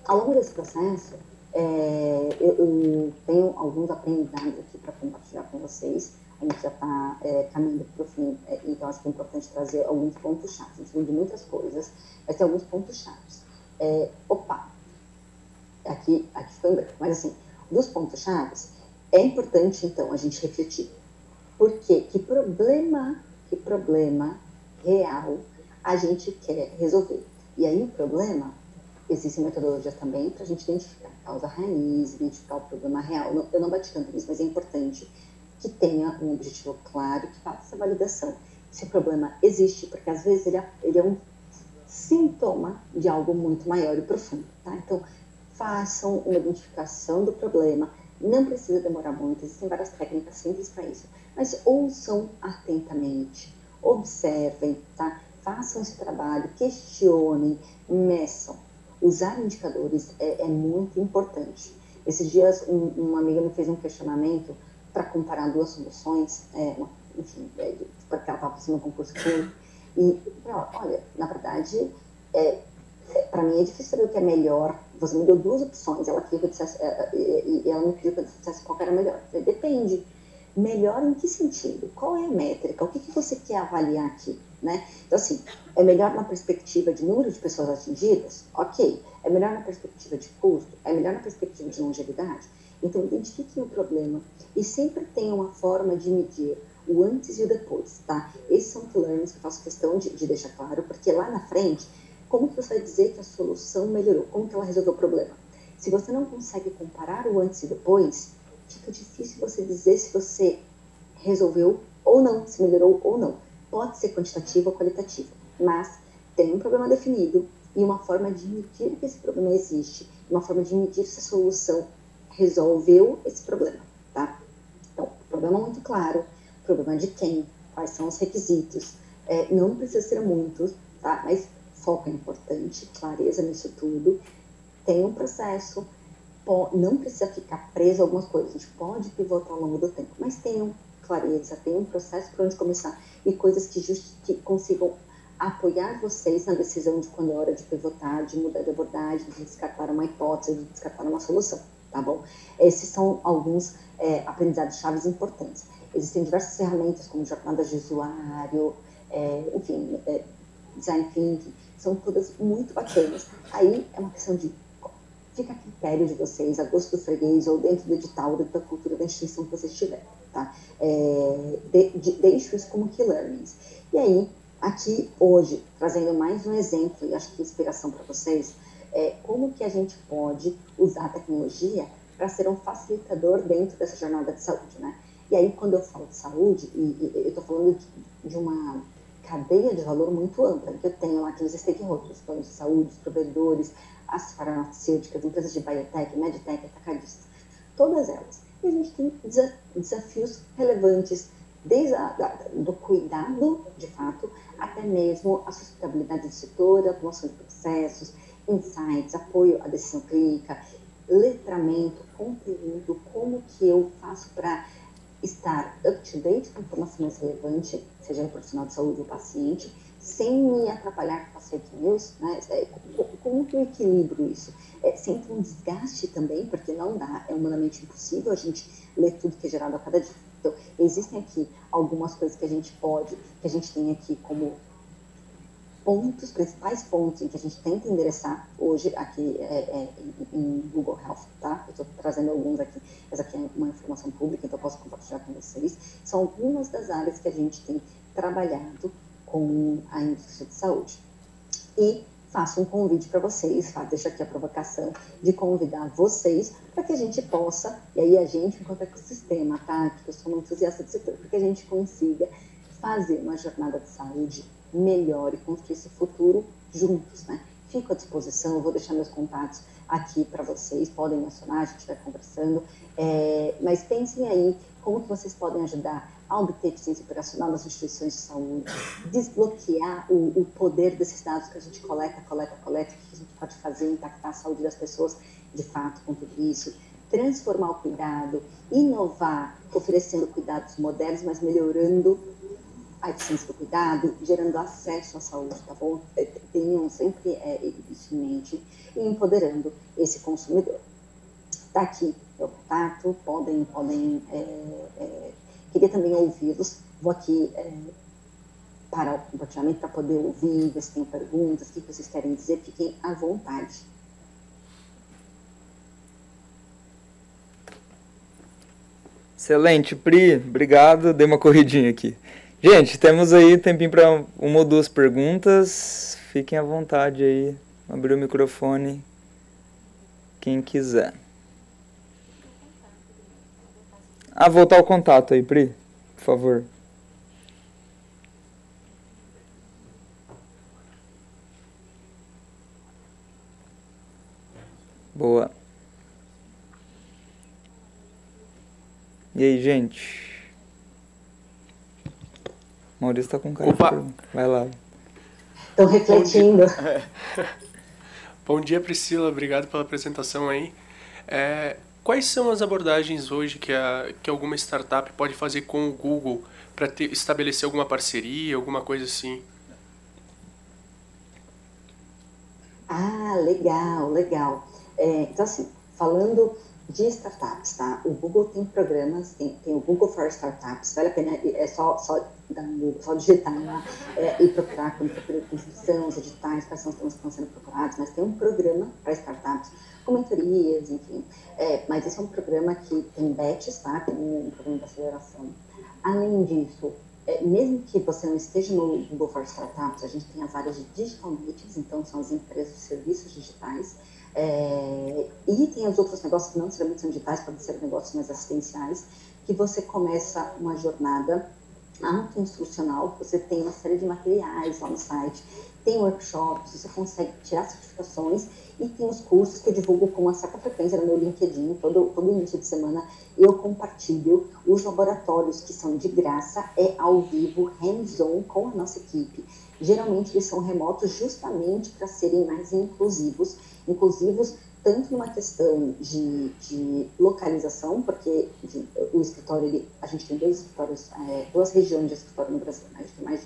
Ao longo desse processo, eu tenho alguns aprendizados aqui para compartilhar com vocês. A gente já está caminhando para o fim, então acho que é importante trazer alguns pontos-chave. A gente falou de muitas coisas, mas tem alguns pontos-chave. Aqui ficou em branco, mas assim, dos pontos-chave, é importante então a gente refletir. Por quê? Que problema real a gente quer resolver? E aí o problema, existe metodologia também para a gente identificar a causa raiz, identificar o problema real. Eu não bati tanto nisso, mas é importante que tenha um objetivo claro, que faça essa validação. Se o problema existe, porque às vezes ele é um sintoma de algo muito maior e profundo, tá? Então, façam uma identificação do problema, não precisa demorar muito, existem várias técnicas simples para isso, mas ouçam atentamente, observem, tá? Façam esse trabalho, questionem, meçam. usar indicadores é muito importante. Esses dias, uma amiga me fez um questionamento para comparar duas soluções, enfim, porque ela estava fazendo um concurso público, e ela, olha, na verdade, para mim é difícil saber o que é melhor. Você me deu duas opções, ela queria que eu dissesse, e ela me pediu que eu dissesse qual era melhor. Eu falei, depende. Melhor em que sentido? Qual é a métrica? O que você quer avaliar aqui? Né? Então, assim, é melhor na perspectiva de número de pessoas atingidas? Ok. É melhor na perspectiva de custo? É melhor na perspectiva de longevidade? Então, identifiquem o problema e sempre tem uma forma de medir o antes e o depois, tá? Esses são learnings que eu faço questão de deixar claro, porque lá na frente, como que você vai dizer que a solução melhorou? Como que ela resolveu o problema? Se você não consegue comparar o antes e depois, fica difícil você dizer se você resolveu ou não, se melhorou ou não. Pode ser quantitativo ou qualitativo, mas tem um problema definido e uma forma de medir que esse problema existe, uma forma de medir se a solução resolveu esse problema, tá? Então, problema muito claro, problema de quem, quais são os requisitos, não precisa ser muitos, tá? Mas foco é importante, clareza nisso tudo, tem um processo, não precisa ficar preso a algumas coisas, a gente pode pivotar ao longo do tempo, mas tenham clareza, tem um processo para onde começar e coisas que consigam apoiar vocês na decisão de quando é hora de pivotar, de mudar de abordagem, de descartar uma hipótese, de descartar uma solução, tá bom? Esses são alguns aprendizados chaves importantes. Existem diversas ferramentas como jornadas de usuário, enfim, design thinking, são todas muito bacanas. Aí é uma questão de fica a critério de vocês, a gosto do freguês, ou dentro do edital, dentro da cultura da instituição que vocês tiverem, tá? Deixo isso como key learnings. E aí, aqui hoje, trazendo mais um exemplo, e acho que inspiração para vocês, como que a gente pode usar a tecnologia para ser um facilitador dentro dessa jornada de saúde, né? E aí, quando eu falo de saúde, e eu estou falando de uma cadeia de valor muito ampla, que eu tenho lá aqueles stakeholders, planos de saúde, os provedores, as farmacêuticas, empresas de biotech, medtech, atacadistas, todas elas. E a gente tem desafios relevantes, desde do cuidado, de fato, até mesmo a sustentabilidade do setor, a automação de processos, insights, apoio à decisão clínica, letramento, conteúdo, como que eu faço para estar up-to-date com a informação mais relevante, seja no profissional de saúde ou paciente, sem me atrapalhar com as fake news, né? Como que eu equilibro isso? Sempre um desgaste também, porque não dá, é humanamente impossível a gente ler tudo que é gerado a cada dia. Então, existem aqui algumas coisas que a gente tem aqui como pontos, principais pontos em que a gente tenta endereçar hoje aqui em Google Health, tá? Eu estou trazendo alguns aqui, essa aqui é uma informação pública, então eu posso compartilhar com vocês. São algumas das áreas que a gente tem trabalhado com a indústria de saúde. E faço um convite para vocês, deixo aqui a provocação de convidar vocês para que a gente possa, e aí a gente, enquanto ecossistema, tá? Que eu sou uma entusiasta do setor, para que a gente consiga fazer uma jornada de saúde melhor e construir esse futuro juntos, né? Fico à disposição, eu vou deixar meus contatos aqui para vocês, podem mencionar, a gente vai conversando, mas pensem aí como que vocês podem ajudar a obter eficiência operacional das instituições de saúde, desbloquear o poder desses dados que a gente coleta, o que a gente pode fazer, impactar a saúde das pessoas, de fato, com tudo isso, transformar o cuidado, inovar, oferecendo cuidados modernos, mas melhorando a eficiência do cuidado, gerando acesso à saúde, tá bom? Tenham sempre isso em mente e empoderando esse consumidor. Tá aqui meu contato, queria também ouvi-los, vou aqui parar o compartilhamento para poder ouvir, ver se tem perguntas, o que vocês querem dizer, fiquem à vontade. Excelente, Pri, obrigado, dei uma corridinha aqui. Gente, temos aí tempinho para uma ou duas perguntas, fiquem à vontade aí, abrir o microfone, quem quiser. Voltar o contato aí, Pri, por favor. Boa. E aí, gente? Maurício tá com cara de pergunta. Vai lá. Estão refletindo. Bom dia, Priscila. Obrigado pela apresentação aí. Quais são as abordagens hoje que alguma startup pode fazer com o Google para estabelecer alguma parceria, alguma coisa assim? Ah, legal, legal. Então, assim, falando de startups, tá? O Google tem programas, tem o Google for Startups, vale a pena, só digitar lá e procurar quando procura construção, os editais, quais são os temas que estão sendo procurados, mas tem um programa para startups, com mentorias, enfim. Mas esse é um programa que tem batches, tá? Tem um programa de aceleração. Além disso, mesmo que você não esteja no Google for Startups, a gente tem as áreas de Digital Natives, então são as empresas de serviços digitais, e tem os outros negócios que não necessariamente são digitais, podem ser negócios mais assistenciais, que você começa uma jornada auto-instrucional, você tem uma série de materiais lá no site, tem workshops, você consegue tirar certificações e tem os cursos que eu divulgo com uma certa frequência no meu LinkedIn, todo início de semana eu compartilho os laboratórios que são de graça, ao vivo, hands-on com a nossa equipe. Geralmente eles são remotos justamente para serem mais inclusivos tanto numa questão de localização, porque enfim, o escritório, a gente tem dois escritórios, duas regiões de escritório no Brasil, né? A gente tem mais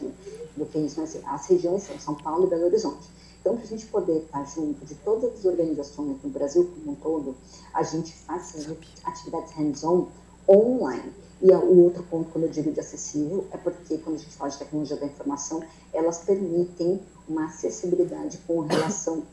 do que isso, mas assim, as regiões são São Paulo e Belo Horizonte. Então, para a gente poder estar junto de todas as organizações no Brasil como um todo, a gente faz essas atividades hands-on online. E o outro ponto, quando eu digo de acessível, é porque quando a gente fala de tecnologia da informação, elas permitem uma acessibilidade com relação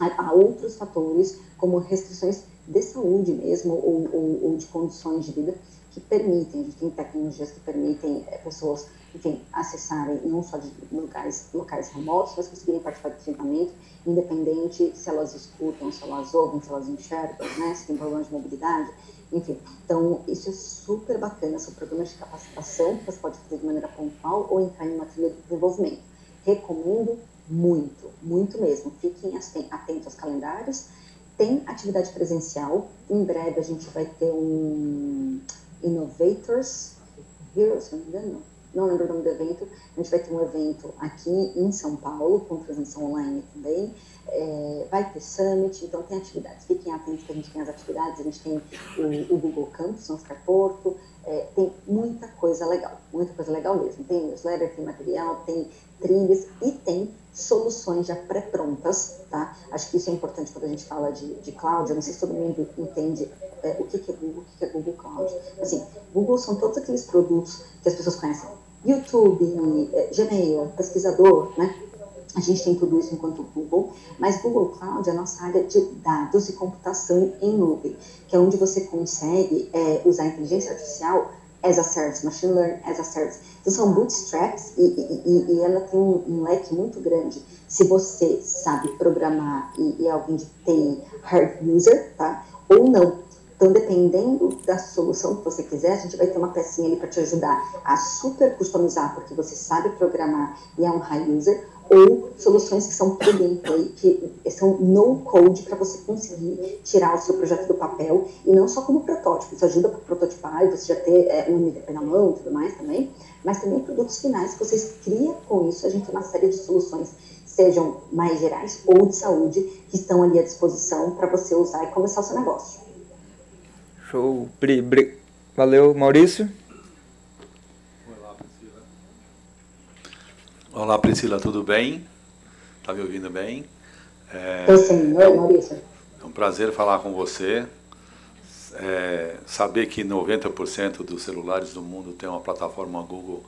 a outros fatores, como restrições de saúde mesmo, ou de condições de vida, que permitem, a gente tem tecnologias que permitem pessoas, enfim, acessarem não só de locais remotos, mas conseguirem participar do treinamento, independente se elas escutam, se elas ouvem, se elas enxergam, né, se tem problemas de mobilidade, enfim. Então, isso é super bacana, são programas de capacitação que você pode fazer de maneira pontual ou entrar em uma trilha de desenvolvimento. Recomendo muito, muito mesmo. Fiquem atentos aos calendários. Tem atividade presencial. Em breve a gente vai ter um Innovators Here, se não me engano, não lembro o nome do evento. A gente vai ter um evento aqui em São Paulo, com transmissão online também. Vai ter Summit, então tem atividades. Fiquem atentos que a gente tem as atividades. A gente tem o Google Campus, no Oscar Porto. Tem muita coisa legal mesmo. Tem newsletter, tem material, tem trilhas e tem soluções já pré-prontas, tá? Acho que isso é importante quando a gente fala de cloud. Eu não sei se todo mundo entende o que é Google, o que é Google Cloud. Assim, Google são todos aqueles produtos que as pessoas conhecem. YouTube, Gmail, pesquisador, né? A gente tem tudo isso enquanto Google, mas Google Cloud é a nossa área de dados e computação em nuvem, que é onde você consegue usar a inteligência artificial as a service, machine learning as a service. Então são bootstraps e ela tem um leque muito grande. Se você sabe programar e é alguém de TI hard user, tá? Ou não. Então, dependendo da solução que você quiser, a gente vai ter uma pecinha ali para te ajudar a super customizar, porque você sabe programar e é um high user, ou soluções que são plug and play, que são no code para você conseguir tirar o seu projeto do papel, e não só como protótipo, isso ajuda para prototipar e você já ter um MVP na mão e tudo mais também, mas também produtos finais que vocês criam com isso. A gente tem uma série de soluções, sejam mais gerais ou de saúde, que estão ali à disposição para você usar e começar o seu negócio. Show, Pri. Valeu, Maurício. Olá, Priscila, tudo bem? Tá me ouvindo bem? Sim, oi, Maurício. É um prazer falar com você. Saber que 90% dos celulares do mundo tem uma plataforma Google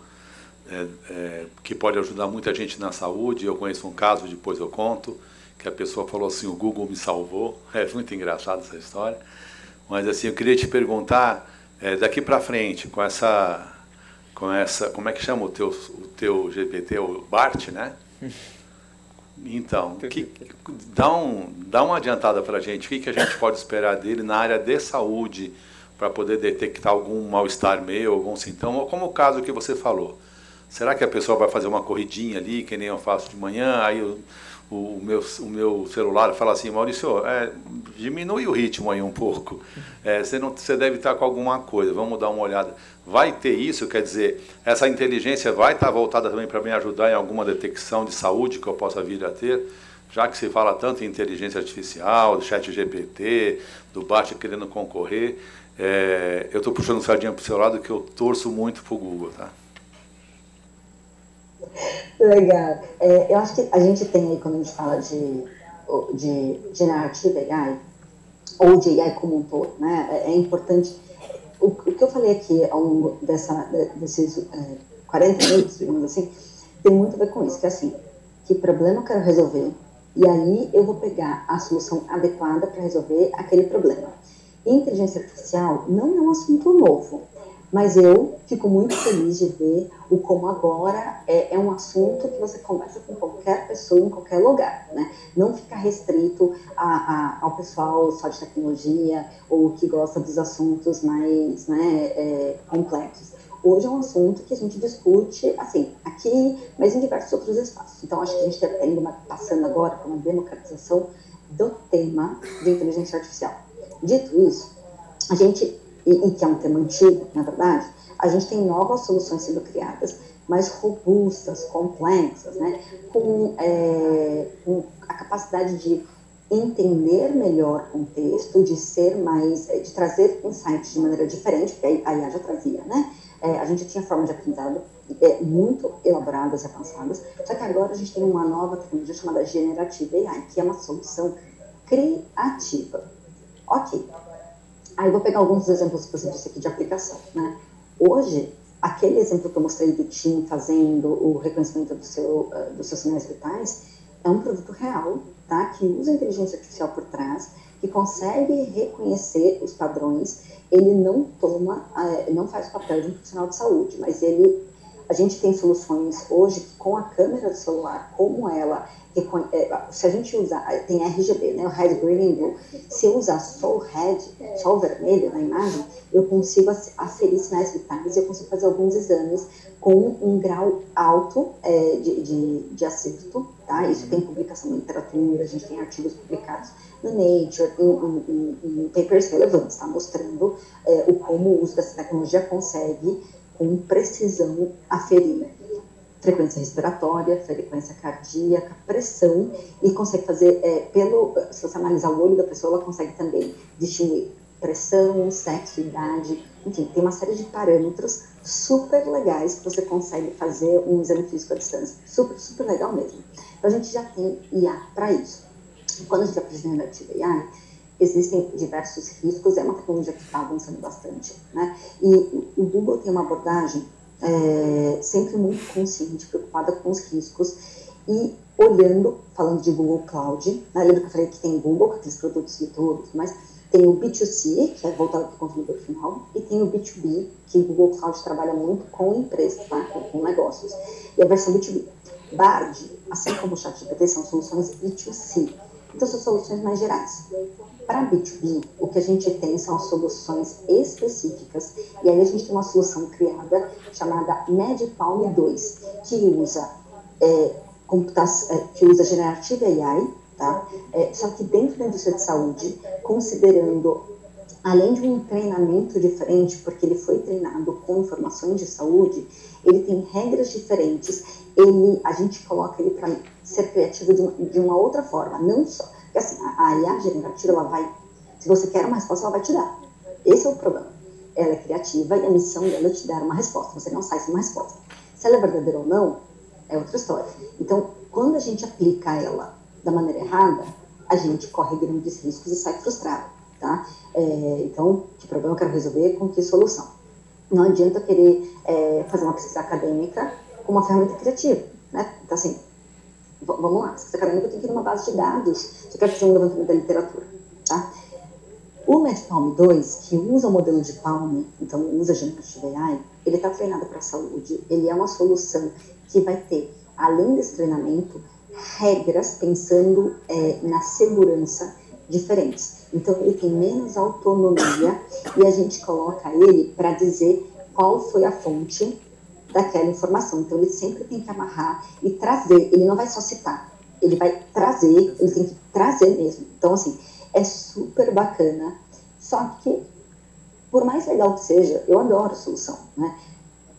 que pode ajudar muita gente na saúde. Eu conheço um caso, depois eu conto, que a pessoa falou assim, o Google me salvou. É muito engraçado essa história. Mas assim, eu queria te perguntar, daqui para frente, com essa, como é que chama o teu GPT, o Bart, né? Então, dá uma adiantada para a gente, o que a gente pode esperar dele na área de saúde, para poder detectar algum mal-estar meu, algum sintoma, ou como o caso que você falou. Será que a pessoa vai fazer uma corridinha ali, que nem eu faço de manhã, aí o meu celular fala assim, Maurício, diminui o ritmo aí um pouco, você deve estar com alguma coisa, vamos dar uma olhada. Vai ter isso, quer dizer, essa inteligência vai estar voltada também para me ajudar em alguma detecção de saúde que eu possa vir a ter? já que se fala tanto em inteligência artificial, do chat GPT, do Bart querendo concorrer, eu estou puxando sardinha para o seu lado, que eu torço muito para o Google, tá? Legal. Eu acho que a gente tem aí, quando a gente fala de Generative AI, ou de AI como um todo, né? É importante. O que eu falei aqui ao longo desses 40 minutos, digamos assim, tem muito a ver com isso, que é assim, que problema eu quero resolver, e aí eu vou pegar a solução adequada para resolver aquele problema. E inteligência artificial não é um assunto novo, mas eu fico muito feliz de ver o como agora é um assunto que você conversa com qualquer pessoa em qualquer lugar, né? Não fica restrito ao pessoal só de tecnologia ou que gosta dos assuntos mais, né, complexos. Hoje é um assunto que a gente discute, assim, aqui, mas em diversos outros espaços. Então, acho que a gente está passando agora por uma democratização do tema de inteligência artificial. Dito isso, a gente, e que é um tema antigo, na verdade, a gente tem novas soluções sendo criadas, mais robustas, complexas, né, com a capacidade de entender melhor o contexto, de trazer insights de maneira diferente, porque a IA já trazia, né? A gente tinha formas de aprendizado muito elaboradas e avançadas, só que agora a gente tem uma nova tecnologia chamada Generative AI, que é uma solução criativa. Ok. Aí eu vou pegar alguns dos exemplos que você disse aqui de aplicação, né? Hoje, aquele exemplo que eu mostrei do Tim fazendo o reconhecimento dos seus sinais vitais é um produto real, tá? Que usa a inteligência artificial por trás, que consegue reconhecer os padrões. Ele não faz o papel de um profissional de saúde, mas a gente tem soluções hoje que com a câmera do celular, como ela, se a gente usar, tem RGB, né, o Red, Green and Blue, se eu usar só o Red, só o vermelho na imagem, eu consigo aferir sinais vitais e eu consigo fazer alguns exames com um grau alto de acerto, tá? Isso tem publicação na literatura, a gente tem artigos publicados no Nature, em papers relevantes, tá? Mostrando como o uso dessa tecnologia consegue, com precisão, aferir frequência respiratória, frequência cardíaca, pressão, e consegue fazer, se você analisar o olho da pessoa, ela consegue também distinguir pressão, sexo, idade, enfim, tem uma série de parâmetros super legais que você consegue fazer um exame físico à distância. Super, super legal mesmo. Então, a gente já tem IA para isso. Quando a gente vai para a Generative AI, existem diversos riscos, é uma tecnologia que está avançando bastante, né? E o Google tem uma abordagem sempre muito consciente, preocupada com os riscos e olhando, falando de Google Cloud, né? Lembra que eu falei que tem Google, com aqueles produtos YouTube, mas tem o B2C, que é voltado para o consumidor final, e tem o B2B, que o Google Cloud trabalha muito com empresas, tá? com negócios, e a versão B2B. Bard, assim como o ChatGPT, são soluções B2C, então são soluções mais gerais. Para B2B, o que a gente tem são soluções específicas, e aí a gente tem uma solução criada chamada MedPalm 2, que usa Generative AI, tá? Só que dentro da indústria de saúde, considerando, além de um treinamento diferente, porque ele foi treinado com informações de saúde, ele tem regras diferentes, a gente coloca ele para ser criativo de uma outra forma, não só. Porque assim, a IA generativa, ela vai, se você quer uma resposta, ela vai te dar. Esse é o problema. Ela é criativa e a missão dela é te dar uma resposta. Você não sai sem uma resposta. Se ela é verdadeira ou não, é outra história. Então, quando a gente aplica ela da maneira errada, a gente corre grandes riscos e sai frustrado, tá? Então, que problema eu quero resolver, com que solução? Não adianta querer fazer uma pesquisa acadêmica com uma ferramenta criativa, né? Então, assim, vamos lá, se você quer eu tenho que ir numa base de dados, se eu quero fazer um levantamento da literatura, tá? O MedPalm 2, que usa o modelo de Palm, então usa Generative AI, ele está treinado para a saúde, ele é uma solução que vai ter, além desse treinamento, regras pensando na segurança diferentes. Então, ele tem menos autonomia e a gente coloca ele para dizer qual foi a fonte daquela informação. Então, ele sempre tem que amarrar e trazer. Ele não vai só citar, ele vai trazer, ele tem que trazer mesmo. Então, assim, é super bacana. Só que, por mais legal que seja, eu adoro a solução, né?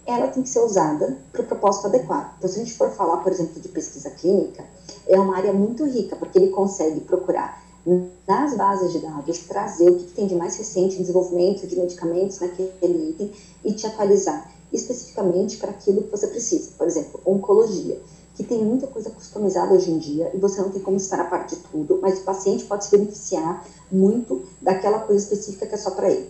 ela tem que ser usada para o propósito adequado. Então, se a gente for falar, por exemplo, de pesquisa clínica, é uma área muito rica, porque ele consegue procurar nas bases de dados, trazer o que tem de mais recente em desenvolvimento de medicamentos naquele item e te atualizar especificamente para aquilo que você precisa. Por exemplo, oncologia, que tem muita coisa customizada hoje em dia e você não tem como estar a par de tudo, mas o paciente pode se beneficiar muito daquela coisa específica que é só para ele.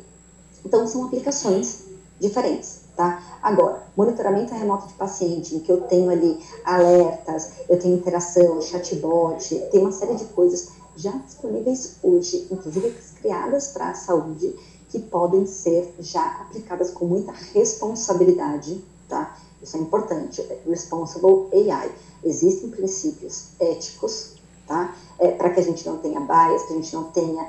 Então, são aplicações diferentes, tá? Agora, monitoramento remoto de paciente, em que eu tenho ali alertas, eu tenho interação, chatbot, tem uma série de coisas já disponíveis hoje, inclusive criadas para a saúde, que podem ser já aplicadas com muita responsabilidade, tá? Isso é importante, responsible AI. Existem princípios éticos, tá? Para que a gente não tenha bias, que a gente não tenha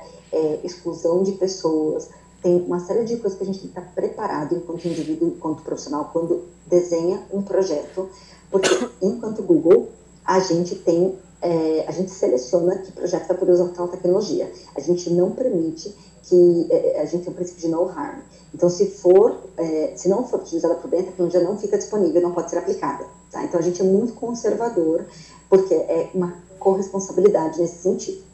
exclusão de pessoas. Tem uma série de coisas que a gente tem que estar preparado enquanto indivíduo, enquanto profissional, quando desenha um projeto, porque enquanto Google, a gente seleciona que projeto vai poder usar aquela tecnologia. A gente não permite que a gente tem o princípio de no harm. Então, se não for utilizada por bem, a tecnologia não fica disponível, não pode ser aplicada. Tá? Então, a gente é muito conservador, porque é uma corresponsabilidade nesse sentido.